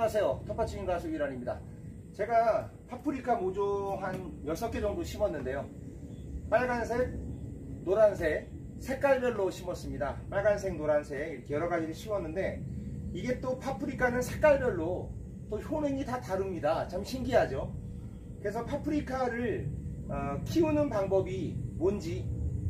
안녕하세요. 텃밭주인 가수 위란입니다. 제가 파프리카 모종 한 6개 정도 심었는데요. 빨간색, 노란색, 색깔별로 심었습니다. 빨간색, 노란색 이렇게 여러 가지를 심었는데 이게 또 파프리카는 색깔별로 또 효능이 다 다릅니다. 참 신기하죠. 그래서 파프리카를 키우는 방법이 뭔지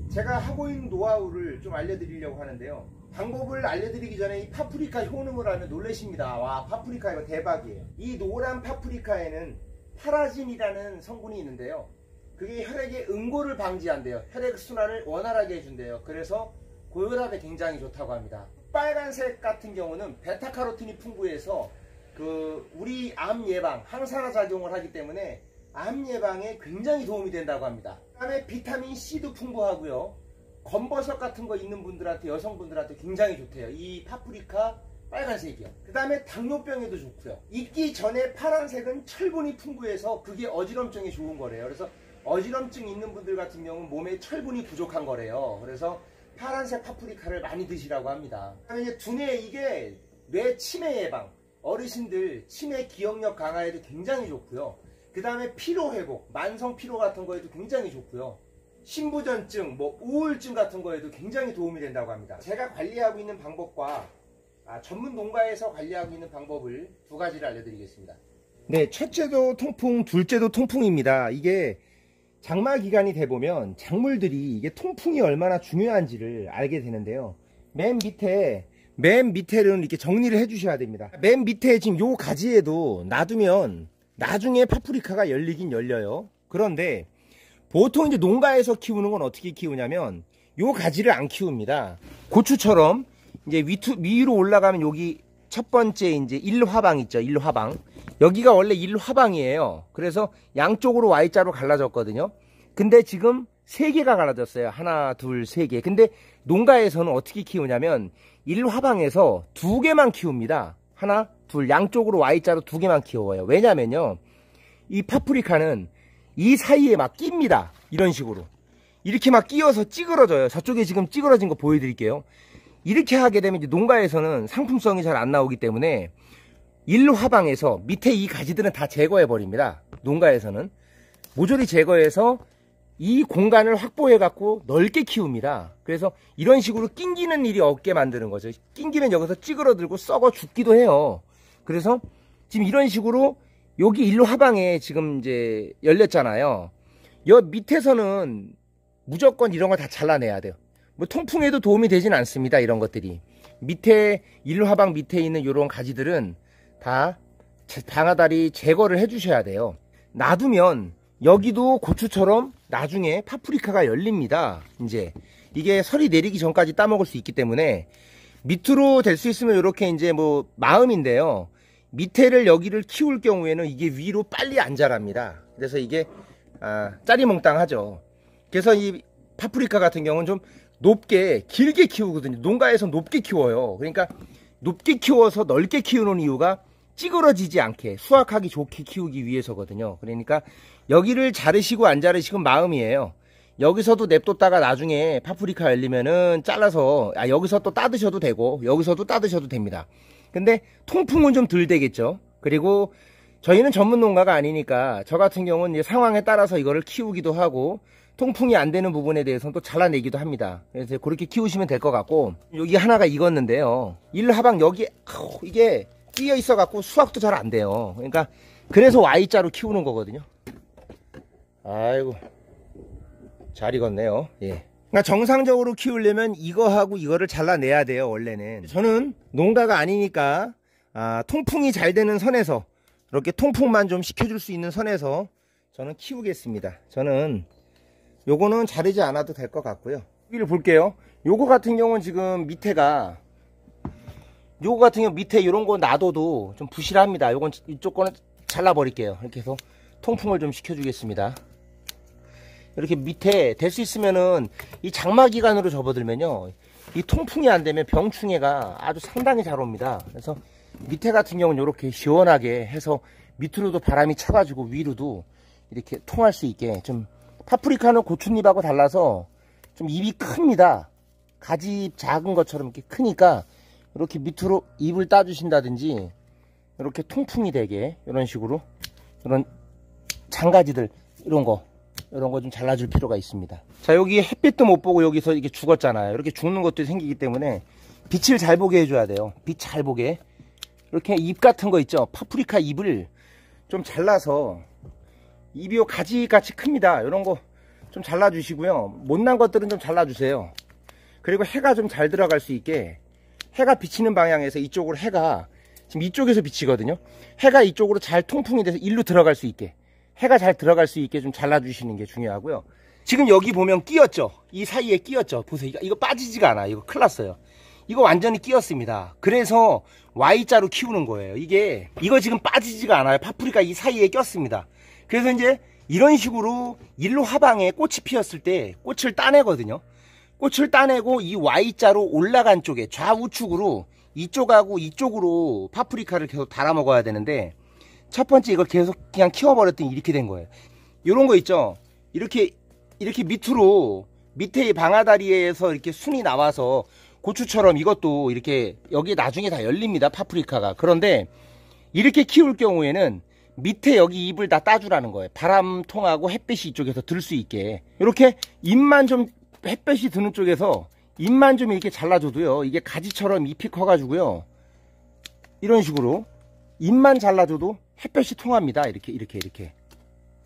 제가 하고 있는 노하우를 좀 알려드리려고 하는데요. 방법을 알려드리기 전에 이 파프리카 효능을 알면 놀라십니다. 와, 파프리카 이거 대박이에요. 이 노란 파프리카에는 파라진이라는 성분이 있는데요. 그게 혈액의 응고를 방지한대요. 혈액순환을 원활하게 해준대요. 그래서 고혈압에 굉장히 좋다고 합니다. 빨간색 같은 경우는 베타카로틴이 풍부해서 우리 암 예방, 항산화 작용을 하기 때문에 암 예방에 굉장히 도움이 된다고 합니다. 그 다음에 비타민 C도 풍부하고요. 검버섯 같은 거 있는 분들한테, 여성분들한테 굉장히 좋대요. 이 파프리카 빨간색이요. 그 다음에 당뇨병에도 좋고요. 익기 전에 파란색은 철분이 풍부해서 그게 어지럼증에 좋은 거래요. 그래서 어지럼증 있는 분들 같은 경우는 몸에 철분이 부족한 거래요. 그래서 파란색 파프리카를 많이 드시라고 합니다. 그 다음에 이제 두뇌, 이게 뇌 치매 예방, 어르신들 치매 기억력 강화에도 굉장히 좋고요. 그 다음에 피로 회복, 만성 피로 같은 거에도 굉장히 좋고요. 신부전증, 우울증 같은 거에도 굉장히 도움이 된다고 합니다. 제가 관리하고 있는 방법과 전문 농가에서 관리하고 있는 방법을 두 가지를 알려드리겠습니다. 네, 첫째도 통풍, 둘째도 통풍입니다. 이게 장마 기간이 돼보면 작물들이 이게 통풍이 얼마나 중요한지를 알게 되는데요. 맨 밑에는 이렇게 정리를 해 주셔야 됩니다. 맨 밑에 지금 요 가지에도 놔두면 나중에 파프리카가 열리긴 열려요. 그런데 보통 이제 농가에서 키우는 건 어떻게 키우냐면 요 가지를 안 키웁니다. 고추처럼 이제 위로 올라가면 여기 첫 번째 이제 일화방 있죠. 일화방. 여기가 원래 일화방이에요. 그래서 양쪽으로 Y자로 갈라졌거든요. 근데 지금 3개가 갈라졌어요. 하나, 둘, 3개. 근데 농가에서는 어떻게 키우냐면 일화방에서 2개만 키웁니다. 하나, 둘, 양쪽으로 Y자로 2개만 키워요. 왜냐면요, 이 파프리카는 이 사이에 막 낍니다. 이런 식으로. 이렇게 막 끼어서 찌그러져요. 저쪽에 지금 찌그러진 거 보여드릴게요. 이렇게 하게 되면 이제 농가에서는 상품성이 잘 안 나오기 때문에 일화방에서 밑에 이 가지들은 다 제거해 버립니다. 농가에서는 모조리 제거해서 이 공간을 확보해 갖고 넓게 키웁니다. 그래서 이런 식으로 낑기는 일이 없게 만드는 거죠. 낑기면 여기서 찌그러들고 썩어 죽기도 해요. 그래서 지금 이런 식으로 여기 일화방에 지금 이제 열렸잖아요. 여 밑에서는 무조건 이런 걸 다 잘라내야 돼요. 뭐 통풍에도 도움이 되진 않습니다. 이런 것들이. 밑에 일화방 밑에 있는 이런 가지들은 다 방아다리 제거를 해 주셔야 돼요. 놔두면 여기도 고추처럼 나중에 파프리카가 열립니다. 이제 이게 설이 내리기 전까지 따먹을 수 있기 때문에 밑으로 될 수 있으면 이렇게 이제 뭐 마음인데요. 밑에를 여기를 키울 경우에는 이게 위로 빨리 안 자랍니다. 그래서 이게 짜리몽땅하죠. 그래서 이 파프리카 같은 경우는 좀 높게 길게 키우거든요. 농가에서 높게 키워요. 그러니까 높게 키워서 넓게 키우는 이유가 찌그러지지 않게 수확하기 좋게 키우기 위해서거든요. 그러니까 여기를 자르시고 안 자르시고 마음이에요. 여기서도 냅뒀다가 나중에 파프리카 열리면은 잘라서 여기서 또 따드셔도 되고 여기서도 따드셔도 됩니다. 근데 통풍은 좀 덜 되겠죠. 그리고 저희는 전문 농가가 아니니까 저 같은 경우는 이제 상황에 따라서 이거를 키우기도 하고 통풍이 안 되는 부분에 대해서는 또 잘라내기도 합니다. 그래서 그렇게 키우시면 될 것 같고, 여기 하나가 익었는데요. 일화방 여기 이게 끼어 있어 갖고 수확도 잘 안 돼요. 그러니까 그래서 Y자로 키우는 거거든요. 아이고 잘 익었네요. 예. 그러니까 정상적으로 키우려면 이거하고 이거를 잘라내야 돼요. 원래는. 저는 농가가 아니니까 통풍이 잘 되는 선에서 이렇게 통풍만 좀 시켜줄 수 있는 선에서 저는 키우겠습니다. 저는 요거는 자르지 않아도 될 것 같고요. 여기를 볼게요. 요거 같은 경우는 지금 밑에가 요거 같은 경우 밑에 이런 거 놔둬도 좀 부실합니다. 요건 이쪽 거는 잘라버릴게요. 이렇게 해서 통풍을 좀 시켜주겠습니다. 이렇게 밑에 될 수 있으면은 이 장마 기간으로 접어들면요, 이 통풍이 안 되면 병충해가 아주 상당히 잘 옵니다. 그래서 밑에 같은 경우는 이렇게 시원하게 해서 밑으로도 바람이 쳐가지고 위로도 이렇게 통할 수 있게. 좀 파프리카는 고추잎하고 달라서 좀 잎이 큽니다. 가지 작은 것처럼 이렇게 크니까 이렇게 밑으로 잎을 따주신다든지 이렇게 통풍이 되게 이런 식으로 이런 장가지들 이런 거 좀 잘라줄 필요가 있습니다. 자, 여기 햇빛도 못 보고 여기서 이게 죽었잖아요. 이렇게 죽는 것들이 생기기 때문에 빛을 잘 보게 해줘야 돼요. 빛 잘 보게. 이렇게 잎 같은 거 있죠. 파프리카 잎을 좀 잘라서, 잎이 가지같이 큽니다. 이런 거 좀 잘라주시고요. 못난 것들은 좀 잘라주세요. 그리고 해가 좀 잘 들어갈 수 있게, 해가 비치는 방향에서 이쪽으로 해가 지금 이쪽에서 비치거든요. 해가 이쪽으로 잘 통풍이 돼서 일로 들어갈 수 있게, 해가 잘 들어갈 수 있게 좀 잘라주시는 게 중요하고요. 지금 여기 보면 끼었죠. 이 사이에 끼었죠. 보세요. 이거 빠지지가 않아요. 이거 큰일 났어요. 이거 완전히 끼었습니다. 그래서 Y자로 키우는 거예요. 이거 지금 빠지지가 않아요. 파프리카 이 사이에 꼈습니다. 그래서 이제 이런 식으로 일로 하방에 꽃이 피었을 때 꽃을 따내거든요. 꽃을 따내고 이 Y자로 올라간 쪽에 좌우측으로 이쪽하고 이쪽으로 파프리카를 계속 달아 먹어야 되는데, 첫 번째 이걸 계속 그냥 키워버렸더니 이렇게 된 거예요. 요런 거 있죠. 이렇게 밑으로, 밑에 방아다리에서 이렇게 순이 나와서 고추처럼 이것도 이렇게 여기 나중에 다 열립니다. 파프리카가. 그런데 이렇게 키울 경우에는 밑에 여기 잎을 다 따주라는 거예요. 바람 통하고 햇빛이 이쪽에서 들 수 있게. 이렇게 잎만 좀, 햇빛이 드는 쪽에서 잎만 좀 이렇게 잘라줘도요, 이게 가지처럼 잎이 커가지고요, 이런 식으로 잎만 잘라줘도 햇볕이 통합니다.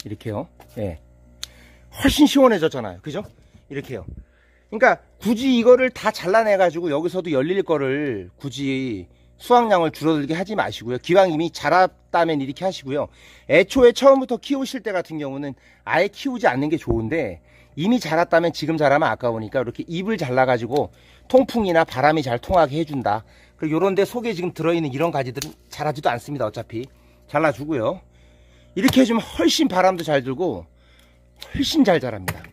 이렇게요. 예. 훨씬 시원해졌잖아요. 그죠? 이렇게요. 그러니까 굳이 이거를 다 잘라내가지고 여기서도 열릴 거를 굳이 수확량을 줄어들게 하지 마시고요. 기왕 이미 자랐다면 이렇게 하시고요. 애초에 처음부터 키우실 때 같은 경우는 아예 키우지 않는 게 좋은데, 이미 자랐다면 지금 자라면 아까우니까 이렇게 잎을 잘라가지고 통풍이나 바람이 잘 통하게 해준다. 그리고 요런데 속에 지금 들어있는 이런 가지들은 자라지도 않습니다. 어차피 잘라주고요. 이렇게 해주면 훨씬 바람도 잘 들고 훨씬 잘 자랍니다.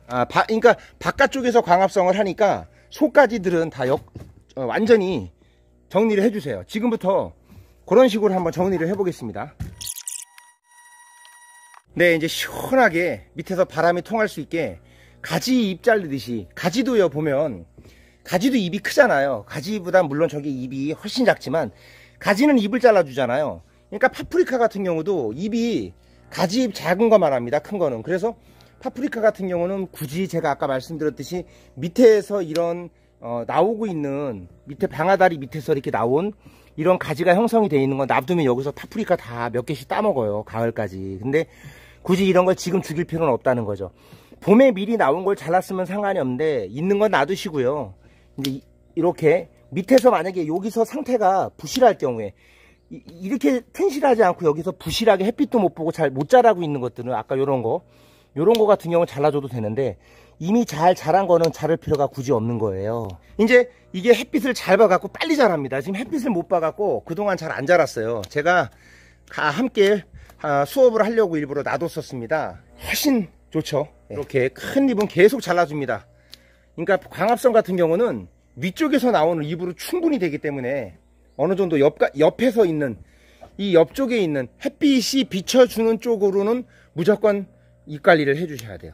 그러니까 바깥쪽에서 광합성을 하니까 속가지들은 다 완전히 정리를 해주세요. 지금부터 그런 식으로 한번 정리를 해보겠습니다. 네, 이제 시원하게 밑에서 바람이 통할 수 있게 가지 잎 자르듯이, 가지도요, 보면 가지도 잎이 크잖아요. 가지보다 물론 저기 잎이 훨씬 작지만 가지는 잎을 잘라주잖아요. 그러니까 파프리카 같은 경우도 잎이 가지 잎 작은 것만 합니다. 큰 거는. 그래서 파프리카 같은 경우는 굳이 제가 아까 말씀드렸듯이 밑에서 이런 나오고 있는, 밑에 방아다리 밑에서 이렇게 나온 이런 가지가 형성이 되어 있는 건 놔두면 여기서 파프리카 다 몇 개씩 따먹어요. 가을까지. 근데 굳이 이런 걸 지금 죽일 필요는 없다는 거죠. 봄에 미리 나온 걸 잘랐으면 상관이 없는데 있는 건 놔두시고요. 이제 이렇게 밑에서 만약에 여기서 상태가 부실할 경우에, 이렇게 튼실하지 않고 여기서 부실하게 햇빛도 못 보고 잘 못 자라고 있는 것들은 아까 요런 거 같은 경우는 잘라줘도 되는데, 이미 잘 자란 거는 자를 필요가 굳이 없는 거예요. 이제 이게 햇빛을 잘 봐갖고 빨리 자랍니다. 지금 햇빛을 못 봐갖고 그동안 잘 안 자랐어요. 제가 함께 수업을 하려고 일부러 놔뒀었습니다. 훨씬 좋죠. 이렇게 큰 잎은 계속 잘라줍니다. 그러니까 광합성 같은 경우는 위쪽에서 나오는 잎으로 충분히 되기 때문에 어느 정도 옆에서 있는, 이 옆쪽에 있는 햇빛이 비춰주는 쪽으로는 무조건 잎 관리를 해주셔야 돼요.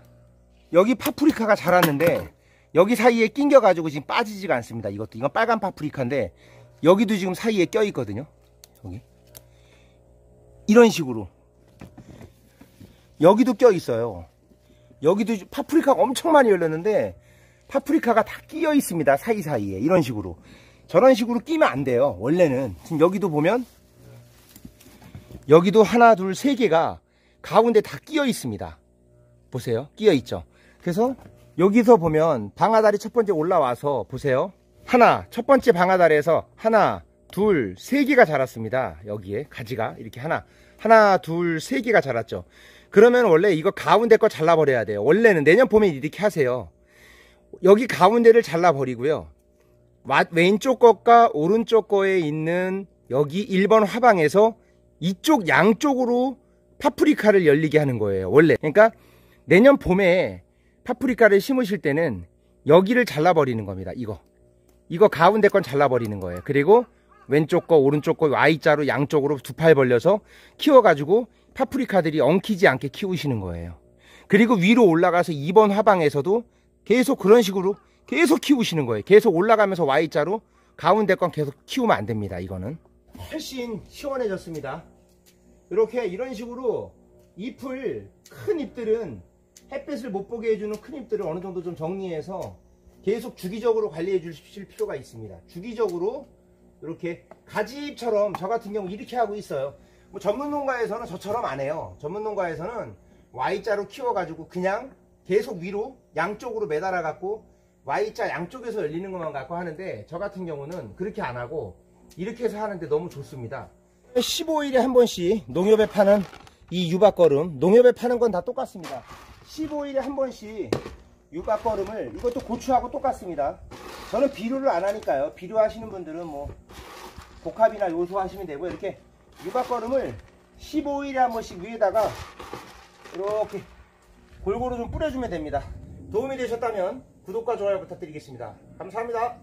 여기 파프리카가 자랐는데 여기 사이에 낑겨가지고 지금 빠지지가 않습니다. 이건 빨간 파프리카인데 여기도 지금 사이에 껴있거든요. 여기 이런 식으로 여기도 껴있어요. 여기도 파프리카가 엄청 많이 열렸는데 파프리카가 다 끼어 있습니다. 사이사이에 이런 식으로. 저런 식으로 끼면 안 돼요. 원래는. 지금 여기도 보면 여기도 하나 둘 세 개가 가운데 다 끼어 있습니다. 보세요. 끼어 있죠. 그래서 여기서 보면 방아다리 첫 번째 올라와서 보세요. 첫 번째 방아다리에서 하나 둘 세 개가 자랐습니다. 여기에 가지가 이렇게 하나 둘 세 개가 자랐죠. 그러면 원래 이거 가운데 거 잘라버려야 돼요. 원래는 내년 봄에 이렇게 하세요. 여기 가운데를 잘라버리고요. 왼쪽 것과 오른쪽 거에 있는 여기 1번 화방에서 이쪽 양쪽으로 파프리카를 열리게 하는 거예요. 원래. 그러니까 내년 봄에 파프리카를 심으실 때는 여기를 잘라버리는 겁니다. 이거 가운데 건 잘라버리는 거예요. 그리고 왼쪽 거 오른쪽 거 Y자로 양쪽으로 두 팔 벌려서 키워가지고 파프리카들이 엉키지 않게 키우시는 거예요. 그리고 위로 올라가서 2번 화방에서도 계속 그런 식으로 계속 키우시는 거예요. 계속 올라가면서 Y자로 가운데 건 계속 키우면 안 됩니다. 이거는 훨씬 시원해졌습니다. 이렇게 이런 식으로 잎을 큰 잎들은 햇빛을 못 보게 해주는 큰 잎들을 어느 정도 좀 정리해서 계속 주기적으로 관리해 주실 필요가 있습니다. 주기적으로 이렇게 가지잎처럼 저 같은 경우 이렇게 하고 있어요. 뭐 전문 농가에서는 저처럼 안 해요. 전문 농가에서는 Y자로 키워가지고 그냥 계속 위로 양쪽으로 매달아 갖고 Y자 양쪽에서 열리는 것만 갖고 하는데, 저 같은 경우는 그렇게 안 하고 이렇게 해서 하는데 너무 좋습니다. 15일에 한 번씩 농협에 파는 이 유박거름, 농협에 파는 건 다 똑같습니다. 15일에 한 번씩 유박거름을, 이것도 고추하고 똑같습니다. 저는 비료를 안 하니까요. 비료 하시는 분들은 뭐 복합이나 요소 하시면 되고, 이렇게 유박거름을 15일에 한 번씩 위에다가 이렇게 골고루 좀 뿌려주면 됩니다. 도움이 되셨다면 구독과 좋아요 부탁드리겠습니다. 감사합니다.